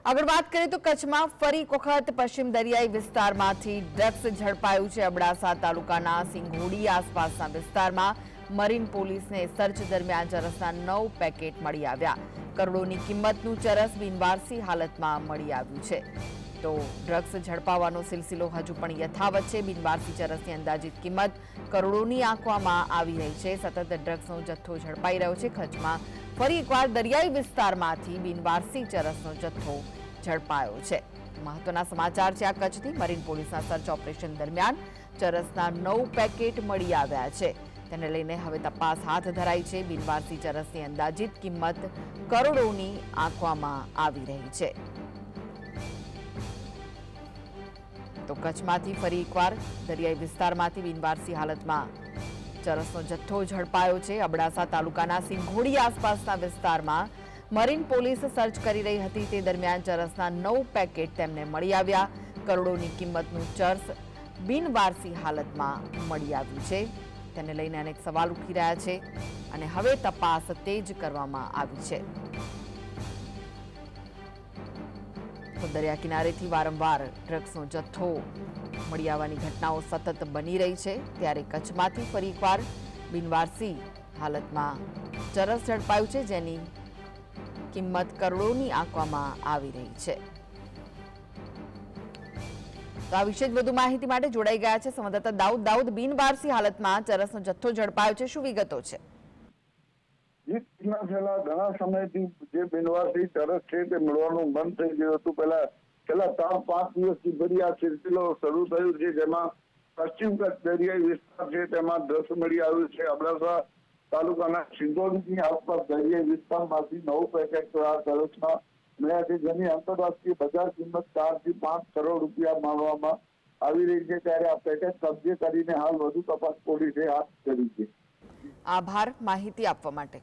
આગળ વાત કરીએ તો કચ્છમાં ફરી એક વખત પશ્ચિમ દરિયાઈ વિસ્તારમાંથી ડ્રગ્સ ઝડપાયું છે। અબડાસા તાલુકાના સિંઘોડી આસપાસના વિસ્તારમાં મરીન પોલીસને સર્ચ દરમિયાન ચરસના 9 પેકેટ મળી આવ્યા। કરોડોની કિંમતનું ચરસ બિનવારસી હાલતમાં મળી આવ્યું છે। તો ડ્રગ્સ ઝડપાવાનો સિલસિલો હજુ પણ યથાવત છે। બિનવારસી ચરસની અંદાજિત કિંમત કરોડોની આંકવામાં આવી રહી છે। સતત ડ્રગ્સનો જથ્થો ઝડપાઈ રહ્યો છે। કચ્છમાં ફરી એકવાર દરિયાઈ વિસ્તારમાંથી બિનવારસી ચરસનો જથ્થો ઝડપાયો છે। મહત્વના સમાચાર છે આ કચ્છથી। મરીન પોલીસના સર્ચ ઓપરેશન દરમિયાન ચરસના 9 પેકેટ મળી આવ્યા છે। તેને લઈને હવે તપાસ હાથ ધરાઈ છે। બિનવારસી ચરસની અંદાજિત કિંમત કરોડોની આંકવામાં આવી રહી છે। તો કચ્છમાંથી ફરી એકવાર દરિયાઈ વિસ્તારમાંથી બિનવારસી હાલતમાં ચરસનો જથ્થો ઝડપાયો છે। અબડાસા તાલુકાના સિંઘોડી આસપાસના વિસ્તારમાં મરીન પોલીસ સર્ચ કરી રહી હતી તે દરમિયાન ચરસના 9 પેકેટ તેમને મળી આવ્યા। કરોડોની કિંમતનું ચરસ બિનવારસી હાલતમાં મળી આવ્યું છે। તેને લઈને અનેક સવાલ ઉઠી રહ્યા છે અને હવે તપાસ તેજ કરવામાં આવી છે। તો દરિયા કિનારેથી વારંવાર ડ્રગ્સનો જથ્થો મળી આવવાની ઘટનાઓ સતત બની રહી છે। ત્યારે કચ્છમાંથી ફરી એકવાર બિનવારસી હાલતમાં ચરસ ઝડપાયું છે જેની કિંમત કરોડોની આંકવામાં આવી રહી છે। તો આ વિશે વધુ માહિતી માટે જોડાઈ ગયા છે સંવાદદાતા દાઉદ। બિનવારસી હાલતમાં ચરસનો જથ્થો ઝડપાયો છે, શું વિગતો છે? છેલ્લા ઘણા સમયથી જે બિનવારસી ચરસ છે તે મળવાનું બંધ થઈ ગયું હતું। છેલ્લા 4-5 દિવસથી ફરી આ સિલસિલો શરૂ થયું છે, જેમાં પશ્ચિમ કચ્છ દરિયાઈ વિસ્તાર છે તેમાં ડ્રગ્સ મળી આવ્યું છે। અબડાસા તાલુકાના સિંધોડીની આસપાસ દરિયાઈ વિસ્તારમાંથી 9 પેકેટ ચરસના મળ્યા છે, જેની આંતરરાષ્ટ્રીય બજાર કિંમત 4 થી 5 કરોડ રૂપિયા માનવામાં આવી રહી છે। ત્યારે આ પેકેટ કબજે કરીને હાલ વધુ તપાસ પોલીસે હાથ ધરી છે। આભાર માહિતી આપવા માટે।